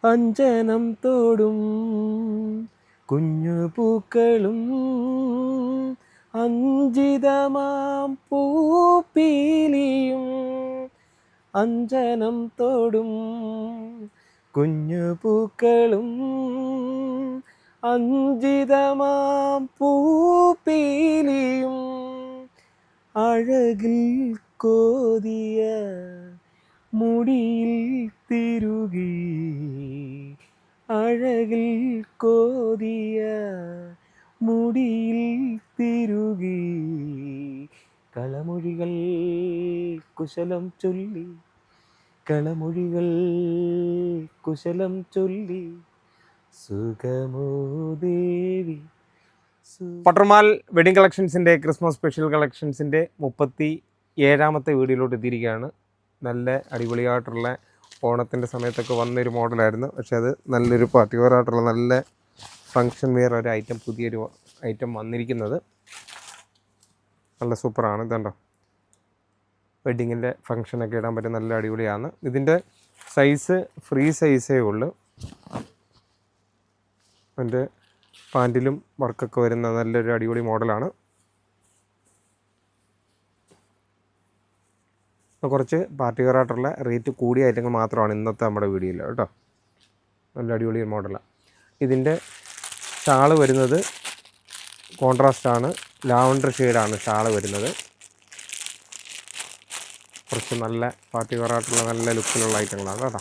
അഞ്ജനം തോടും കുഞ്ഞു പൂക്കളും അഞ്ചിതമാം പൂപ്പീലിയും അഞ്ജനം തോടും കുഞ്ഞു പൂക്കളും അഞ്ചിതമാം പൂപ്പീലിയും അഴകിൽ കോതിയ മുടിയിൽ തിരുകി അഴകിൽ കോതിയ മുടിയിൽ തിരുകി കളമൊഴികൾ കുശലം ചൊല്ലി കളമൊഴികൾ കുശലം ചൊല്ലി സുഖമോ ദേവി. പട്ടർമാൽ വെഡിങ് കളക്ഷൻസിൻ്റെ ക്രിസ്മസ് സ്പെഷ്യൽ കളക്ഷൻസിൻ്റെ 37ാമത്തെ വീഡിയോയിലോട്ട് എത്തിയിരിക്കുകയാണ്. നല്ല അടിപൊളിയായിട്ടുള്ള ഓണത്തിൻ്റെ സമയത്തൊക്കെ വന്നൊരു മോഡലായിരുന്നു. പക്ഷെ അത് നല്ലൊരു പാർട്ടി വെയർ ആയിട്ടുള്ള നല്ല ഫങ്ഷൻ വെയർ ഒരു ഐറ്റം, പുതിയൊരു ഐറ്റം വന്നിരിക്കുന്നത് നല്ല സൂപ്പറാണ്. ഇതുണ്ടോ, വെഡ്ഡിങ്ങിൻ്റെ ഫങ്ഷനൊക്കെ ഇടാൻ പറ്റും, നല്ല അടിപൊളിയാണ്. ഇതിൻ്റെ സൈസ് ഫ്രീ സൈസേ ഉള്ളൂ. അതിൻ്റെ പാൻറ്റിലും വർക്കൊക്കെ വരുന്ന നല്ലൊരു അടിപൊളി മോഡലാണ്. കുറച്ച് പാർട്ടി വെയർ ആയിട്ടുള്ള റേറ്റ് കൂടിയ ഐറ്റങ്ങൾ മാത്രമാണ് ഇന്നത്തെ നമ്മുടെ വീഡിയോയിൽ കേട്ടോ. നല്ല അടിപൊളി മോഡലാണ്. ഇതിൻ്റെ ഷാള് വരുന്നത് കോൺട്രാസ്റ്റാണ്, ലാവണ്ടർ ഷെയ്ഡാണ് ഷാള് വരുന്നത്. കുറച്ച് നല്ല പാർട്ടി വെയർ ആയിട്ടുള്ള നല്ല ലുക്കിലുള്ള ഐറ്റങ്ങളാണ് കേട്ടോ.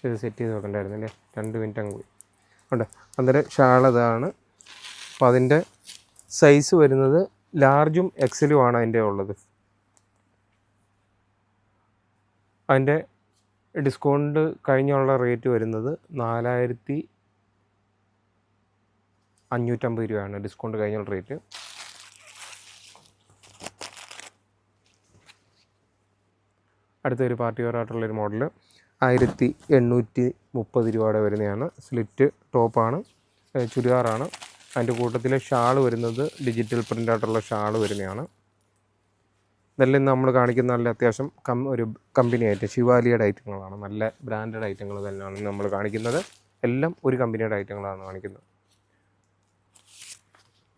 ഇത് സെറ്റ് ചെയ്ത് വെക്കണ്ടായിരുന്നല്ലേ, 2 മിനിറ്റ് അങ്ങ് പോയി ഉണ്ട്. അന്നേരം ഷാൾ അതാണ്. അപ്പോൾ അതിൻ്റെ സൈസ് വരുന്നത് ലാർജും എക്സലുമാണ് അതിൻ്റെ ഉള്ളത്. അതിൻ്റെ ഡിസ്കൗണ്ട് കഴിഞ്ഞുള്ള റേറ്റ് വരുന്നത് 4550 രൂപയാണ് ഡിസ്കൗണ്ട് കഴിഞ്ഞുള്ള റേറ്റ്. അടുത്തൊരു പാർട്ടി വെയർ ആയിട്ടുള്ളൊരു മോഡൽ 1830 രൂപയുടെ വരുന്നതാണ്. സ്ലിറ്റ് ടോപ്പാണ്, ചുരിദാറാണ്. അതിൻ്റെ കൂട്ടത്തിൽ ഷാൾ വരുന്നത് ഡിജിറ്റൽ പ്രിൻ്റ് ആയിട്ടുള്ള ഷാൾ വരുന്നതാണ്. ഇതെല്ലാം ഇന്ന് നമ്മൾ കാണിക്കുന്ന നല്ല അത്യാവശ്യം ഒരു കമ്പനി ഐറ്റം, ശിവാലിയുടെ ഐറ്റങ്ങളാണ്. നല്ല ബ്രാൻഡഡ് ഐറ്റങ്ങൾ തന്നെയാണ് നമ്മൾ കാണിക്കുന്നത്. എല്ലാം ഒരു കമ്പനിയുടെ ഐറ്റങ്ങളാണ് കാണിക്കുന്നത്.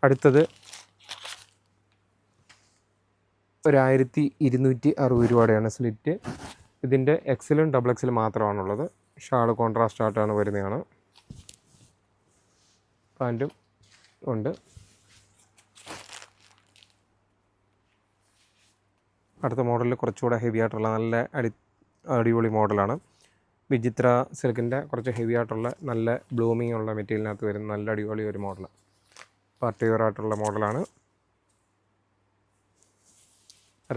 അടുത്തത് ഒരു 1260 രൂപയുടെയാണ് സ്ലിറ്റ്. ഇതിൻ്റെ എക്സലും ഡബിൾ എക്സലും മാത്രമാണുള്ളത്. ഷാൾ കോൺട്രാസ്റ്റ് ആയിട്ടാണ് വരുന്നതാണ്. പാൻറ്റും ഉണ്ട്. അടുത്ത മോഡലിൽ കുറച്ചുകൂടെ ഹെവി ആയിട്ടുള്ള നല്ല അടിപൊളി മോഡലാണ്. വിചിത്ര സിൽക്കിൻ്റെ കുറച്ച് ഹെവി ആയിട്ടുള്ള നല്ല ബ്ലൂമിങ് ഉള്ള മെറ്റീരിയലിനകത്ത് വരുന്ന നല്ല അടിപൊളി ഒരു മോഡൽ, പാർട്ടി വെയർ ആയിട്ടുള്ള മോഡലാണ്.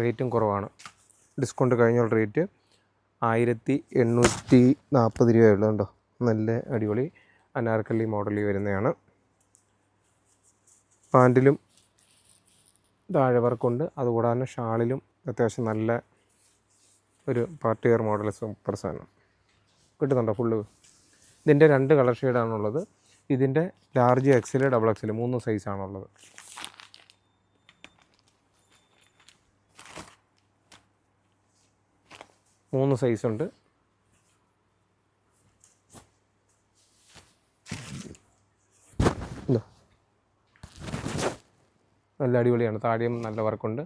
റേറ്റും കുറവാണ്. ഡിസ്കൗണ്ട് കഴിഞ്ഞുള്ള റേറ്റ് 1840 രൂപയുള്ളൂ. കേട്ടോ, നല്ല അടിപൊളി അനാർക്കലി മോഡലിൽ വരുന്നതാണ്. പാൻറ്റിലും താഴെ വർക്കുണ്ട്. അതുകൂടാതെ തന്നെ ഷാളിലും അത്യാവശ്യം നല്ല ഒരു പാർട്ടി വെയർ മോഡൽ സൂപ്പർ സാധനം കിട്ടുന്നുണ്ടോ ഫുള്ള്. ഇതിൻ്റെ 2 കളർ ഷെയ്ഡാണുള്ളത്. ഇതിൻ്റെ ലാർജ് എക്സൽ ഡബിൾ എക്സൽ 3 സൈസാണുള്ളത്. മൂന്ന് സൈസുണ്ട്. നല്ല അടിപൊളിയാണ്. താഴെയും നല്ല വർക്കുണ്ട്.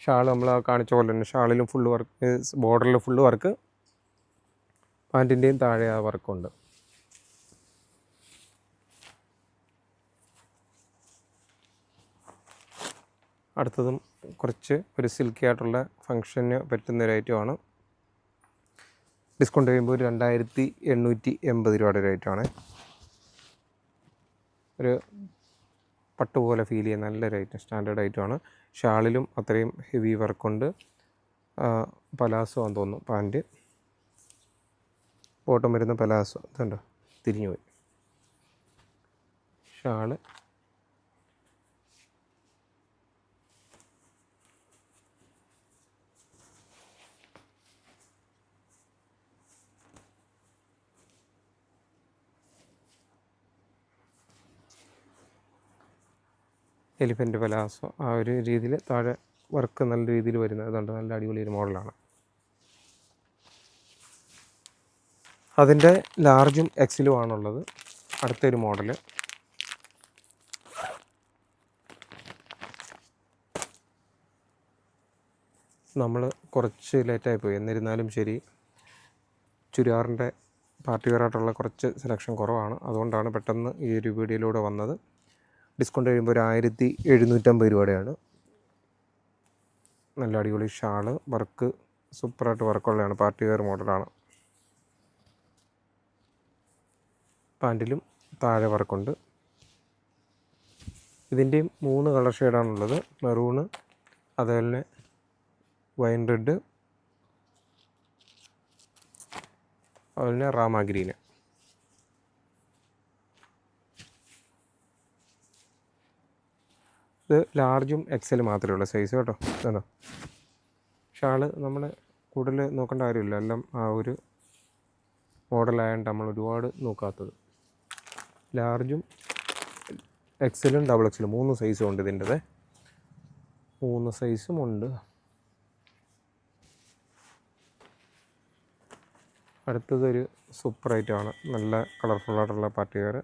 ഷാൾ നമ്മൾ കാണിച്ച പോലെ തന്നെ ഷാളിലും ഫുള്ള് വർക്ക്, ബോർഡറിൽ ഫുള്ള് വർക്ക്, പാൻറ്റിൻ്റെയും താഴെ ആ വർക്കുണ്ട്. അടുത്തതും കുറച്ച് ഒരു സിൽക്കി ആയിട്ടുള്ള ഫങ്ഷന് പറ്റുന്ന ഒരു ഐറ്റമാണ്. ഡിസ്കൗണ്ട് കഴിയുമ്പോൾ ഒരു 2880 രൂപയുടെ റേറ്റാണ്. ഒരു പട്ട് പോലെ ഫീൽ ചെയ്യുന്ന നല്ലൊരു ഐറ്റം, സ്റ്റാൻഡേർഡ് ഐറ്റമാണ്. ഷാളിലും അത്രയും ഹെവി വർക്കുണ്ട്. പലാസോ ആണെന്ന് തോന്നുന്നു പാൻറ്റ്. ബോട്ടം വരുന്ന പലാസോ ഇതുണ്ടോ, തിരിഞ്ഞു പോയി. ഷാള് എലിഫൻറ്റ് പലാസോ ആ ഒരു രീതിയിൽ താഴെ വർക്ക് നല്ല രീതിയിൽ വരുന്നത്. അതുകൊണ്ട് നല്ല അടിപൊളി ഒരു മോഡലാണ്. അതിൻ്റെ ലാർജും എക്സിലും ആണുള്ളത്. അടുത്തൊരു മോഡൽ നമ്മൾ കുറച്ച് ലേറ്റായി പോയി. എന്നിരുന്നാലും ശരി, ചുരിദാറിൻ്റെ പാർട്ടി വെയറായിട്ടുള്ള കുറച്ച് സെലക്ഷൻ കുറവാണ്. അതുകൊണ്ടാണ് പെട്ടെന്ന് ഈ ഒരു വീഡിയോയിലൂടെ വന്നത്. ഡിസ്കൗണ്ട് കഴിയുമ്പോൾ ഒരു 1750 രൂപയുടെയാണ്. നല്ല അടിപൊളി ഷാള്, വർക്ക് സൂപ്പറായിട്ട് വർക്കുള്ളതാണ്. പാർട്ടി വെയർ മോഡലാണ്. പാൻറ്റിലും താഴെ വർക്കുണ്ട്. ഇതിൻ്റെയും 3 കളർ ഷെയ്ഡാണുള്ളത്. മെറൂണ്, അതുപോലെ തന്നെ വൈൻ റെഡ്, അതുപോലെ തന്നെ റാമ ഗ്രീന്. ഇത് ലാർജും എക്സൽ മാത്രമേ ഉള്ളൂ സൈസ് കേട്ടോ. ഇതാണോ ഷാള് നമ്മൾ കൂടുതൽ നോക്കേണ്ട കാര്യമില്ല. എല്ലാം ആ ഒരു മോഡലായതുകൊണ്ട് നമ്മൾ ഒരുപാട് നോക്കാത്തത്. ലാർജും എക്സലും ഡബിൾ എക്സലും 3 സൈസും ഉണ്ട്. ഇതിൻ്റെത് 3 സൈസും ഉണ്ട്. അടുത്തതൊരു സൂപ്പർ ഐറ്റമാണ്. നല്ല കളർഫുള്ളായിട്ടുള്ള പാർട്ടി വെയർ,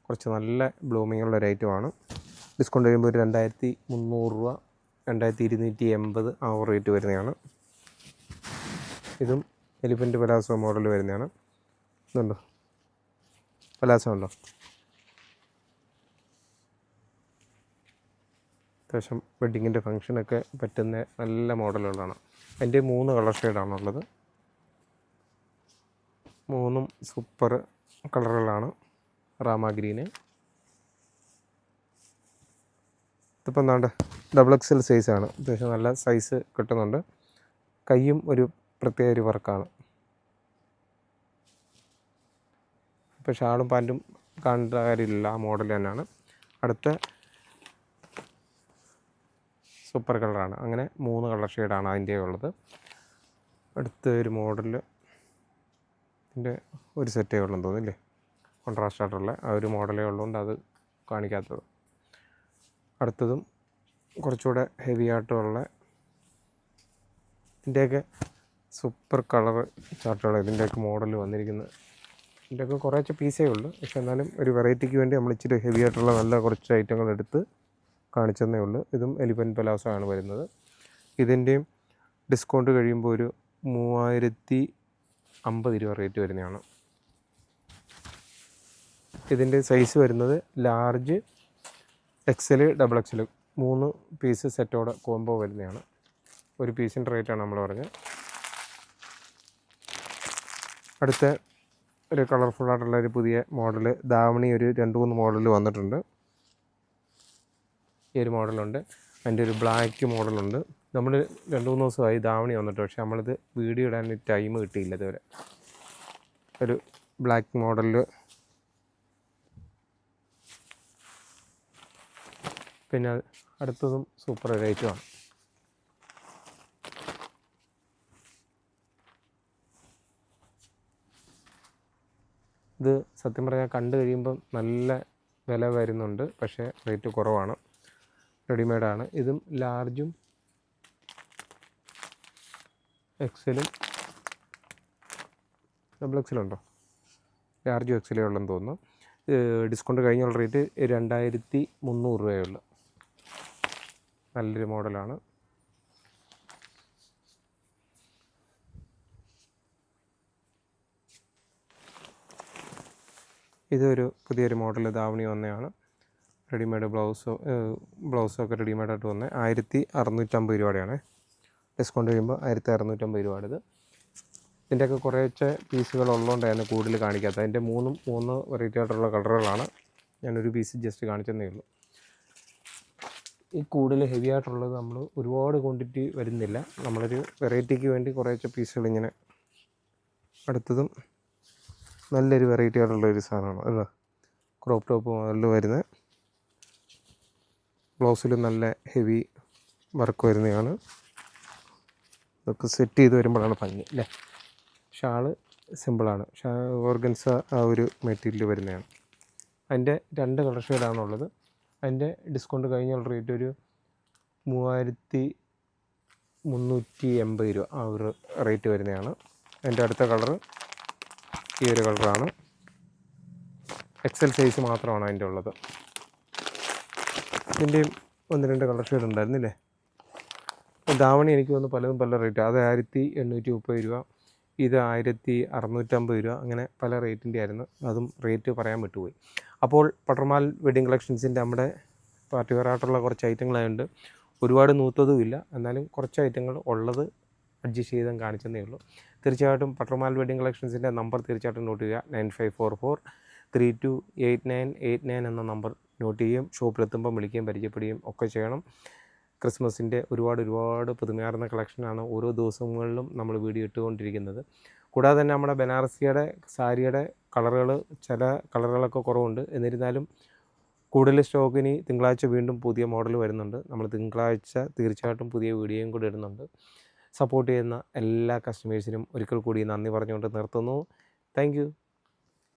കുറച്ച് നല്ല ബ്ലൂമിങ് ഉള്ള ഒരു ഐറ്റമാണ്. ഡിസ്കൗണ്ട് കഴിയുമ്പോൾ ഒരു 2300 രൂപ, 2280 ആ റേറ്റ് വരുന്നതാണ്. ഇതും എലിഫൻറ്റ് പലാസോ മോഡൽ വരുന്നതാണ്. ഇതുണ്ടോ പലാസോ ഉണ്ടോ? അത്യാവശ്യം വെഡ്ഡിങ്ങിൻ്റെ ഫങ്ഷനൊക്കെ പറ്റുന്ന നല്ല മോഡലുകളാണ്. അതിൻ്റെ 3 കളർ ഷെയ്ഡാണുള്ളത്. 3 സൂപ്പർ കളറുകളാണ്. റാമ ഗ്രീന്. ഇതിപ്പോൾ എന്താണ്ട് ഡബിൾ എക്സൽ സൈസാണ്. അത്യാവശ്യം നല്ല സൈസ് കിട്ടുന്നുണ്ട്. കൈയും ഒരു പ്രത്യേക ഒരു വർക്കാണ്. ഇപ്പോൾ ഷാളും പാൻറ്റും കാണേണ്ട കാര്യമില്ല, ആ മോഡൽ തന്നെയാണ്. അടുത്ത സൂപ്പർ കളറാണ്. അങ്ങനെ 3 കളർ ഷെയ്ഡാണ് അതിൻ്റെ ഉള്ളത്. അടുത്ത ഒരു മോഡൽ ഇതിൻ്റെ ഒരു സെറ്റേ ഉള്ളെന്ന് തോന്നുന്നില്ലേ, കോൺട്രാസ്റ്റ് ആയിട്ടുള്ള ആ ഒരു മോഡലേ ഉള്ളതുകൊണ്ട് അത് കാണിക്കാത്തത്. അടുത്തതും കുറച്ചുകൂടെ ഹെവി ആയിട്ടുള്ള ഇതിൻ്റെയൊക്കെ സൂപ്പർ കളർ ചാർട്ടുകൾ, ഇതിൻ്റെയൊക്കെ മോഡൽ വന്നിരിക്കുന്നത്. ഇതിൻ്റെയൊക്കെ കുറച്ച് പീസേ ഉള്ളൂ. പക്ഷെ എന്നാലും ഒരു വെറൈറ്റിക്ക് വേണ്ടി നമ്മൾ ഇച്ചിരി ഹെവി ആയിട്ടുള്ള നല്ല കുറച്ച് ഐറ്റങ്ങൾ എടുത്ത് കാണിച്ചതേ ഉള്ളൂ. ഇതും എലിഫൻറ്റ് പലാസോ ആണ് വരുന്നത്. ഇതിൻ്റെയും ഡിസ്കൗണ്ട് കഴിയുമ്പോൾ ഒരു 3050 രൂപ റേറ്റ് വരുന്നതാണ്. ഇതിൻ്റെ സൈസ് വരുന്നത് large, XL, double XL 3 piece സെറ്റോടെ കോംബോ വരുന്നതാണ്. ഒരു പീസിൻ്റെ റേറ്റാണ് നമ്മൾ പറഞ്ഞത്. അടുത്ത ഒരു കളർഫുള്ളായിട്ടുള്ള ഒരു പുതിയ മോഡൽ ദാവണി, ഒരു 2-3 മോഡൽ വന്നിട്ടുണ്ട്. ഈ ഒരു മോഡലുണ്ട്. അതിൻ്റെ ഒരു ബ്ലാക്ക് മോഡലുണ്ട്. നമ്മൾ 2-3 ദിവസമായി ദാവണി വന്നിട്ട്, പക്ഷേ നമ്മളിത് വീഡിയോ ഇടാൻ ടൈം കിട്ടിയില്ല ഇതുവരെ. ഒരു ബ്ലാക്ക് മോഡലിൽ പിന്നെ അടുത്തതും സൂപ്പർ റേറ്റുമാണ്. ഇത് സത്യം പറഞ്ഞാൽ കണ്ടു കഴിയുമ്പം നല്ല വില വരുന്നുണ്ട്, പക്ഷേ റേറ്റ് കുറവാണ്. റെഡിമെയ്ഡാണ്. ഇതും ലാർജും എക്സലും ഡബിൾ എക്സലുണ്ടോ? ലാർജും എക്സലേ ഉള്ളെന്ന് തോന്നുന്നു. ഡിസ്കൗണ്ട് കഴിഞ്ഞുള്ള റേറ്റ് 2300 രൂപയുള്ളൂ. നല്ലൊരു മോഡലാണ്. ഇതൊരു പുതിയൊരു മോഡൽ ദാവണി വന്നതാണ്. റെഡിമെയ്ഡ് ബ്ലൗസൊക്കെ റെഡിമെയ്ഡായിട്ട് വന്നത് 1650 രൂപയുടെയാണ്. ഡിസ്കൗണ്ട് കഴിയുമ്പോൾ 1650 രൂപയുടേത്. ഇതിൻ്റെയൊക്കെ കുറേശ്ശെ പീസുകൾ ഉള്ളതുകൊണ്ടായിരുന്നു കൂടുതൽ കാണിക്കാത്തത്. അതിൻ്റെ 3 വെറൈറ്റി ആയിട്ടുള്ള കളറുകളാണ്. ഞാനൊരു പീസ് ജസ്റ്റ് കാണിച്ചതേ ഉള്ളൂ. ഈ കൂടുതൽ ഹെവി ആയിട്ടുള്ളത് നമ്മൾ ഒരുപാട് ക്വാണ്ടിറ്റി വരുന്നില്ല. നമ്മളൊരു വെറൈറ്റിക്ക് വേണ്ടി കുറേശ്ശെ പീസുകൾ ഇങ്ങനെ. അടുത്തതും നല്ലൊരു വെറൈറ്റി ആയിട്ടുള്ള ഒരു സാധനമാണ്. അല്ല, ക്രോപ്പ് ടോപ്പ് മോഡലിൽ വരുന്ന ബ്ലൗസിൽ നല്ല ഹെവി വർക്ക് വരുന്നതാണ്. ഇതൊക്കെ സെറ്റ് ചെയ്ത് വരുമ്പോഴാണ് ഭംഗി അല്ലേ. ഷാള് സിമ്പിളാണ്. ഓർഗൻസ ആ ഒരു മെറ്റീരിയൽ വരുന്നതാണ്. അതിൻ്റെ 2 കളർ ഷെയ്ഡാണുള്ളത്. അതിൻ്റെ ഡിസ്കൗണ്ട് കഴിഞ്ഞുള്ള റേറ്റ് ഒരു 3380 രൂപ ആ ഒരു റേറ്റ് വരുന്നതാണ്. അതിൻ്റെ അടുത്ത കളറ് ഈ ഒരു കളറാണ്. എക്സൽ സൈസ് മാത്രമാണ് അതിൻ്റെ ഉള്ളത്. ഇതിൻ്റെയും 1-2 കളർ ഷെയ്ഡ് ഉണ്ടായിരുന്നില്ലേ. ധാവണി എനിക്ക് തോന്നുന്നു പലതും പല റേറ്റ്. അത് 1830 രൂപ, ഇത് 1650 രൂപ, അങ്ങനെ പല റേറ്റിൻ്റെ ആയിരുന്നു. അതും റേറ്റ് പറയാൻ വിട്ടുപോയി. അപ്പോൾ പട്ടർമാൽ വെഡ്ഡിങ് കളക്ഷൻസിൻ്റെ നമ്മുടെ പാർട്ടി വെയർ ആയിട്ടുള്ള കുറച്ച് ഐറ്റങ്ങളായതുകൊണ്ട് ഒരുപാട് നൂത്തതും ഇല്ല, എന്നാലും കുറച്ച് ഐറ്റങ്ങൾ ഉള്ളത് അഡ്ജസ്റ്റ് ചെയ്തും കാണിച്ചതേ ഉള്ളൂ. തീർച്ചയായിട്ടും പട്ടർമാൽ വെഡ്ഡിങ് കളക്ഷൻസിൻ്റെ നമ്പർ തീർച്ചയായിട്ടും നോട്ട് ചെയ്യുക. 9544328989 എന്ന നമ്പർ നോട്ട് ചെയ്യും. ഷോപ്പിലെത്തുമ്പോൾ വിളിക്കുകയും പരിചയപ്പെടുകയും ഒക്കെ ചെയ്യണം. ക്രിസ്മസിൻ്റെ ഒരുപാട് പുതുമയാർന്ന കളക്ഷനാണ് ഓരോ ദിവസങ്ങളിലും നമ്മൾ വീഡിയോ ഇട്ടുകൊണ്ടിരിക്കുന്നത്. കൂടാതെ തന്നെ നമ്മുടെ ബനാറസിയുടെ സാരിയുടെ കളറുകൾ, ചില കളറുകളൊക്കെ കുറവുണ്ട്. എന്നിരുന്നാലും കൂടുതൽ സ്റ്റോക്കിന് തിങ്കളാഴ്ച വീണ്ടും പുതിയ മോഡൽ വരുന്നുണ്ട്. നമ്മൾ തിങ്കളാഴ്ച തീർച്ചയായിട്ടും പുതിയ വീഡിയോയും കൂടി ഇടുന്നുണ്ട്. സപ്പോർട്ട് ചെയ്യുന്ന എല്ലാ കസ്റ്റമേഴ്സിനും ഒരിക്കൽ കൂടി നന്ദി പറഞ്ഞുകൊണ്ട് നിർത്തുന്നു. Thank you.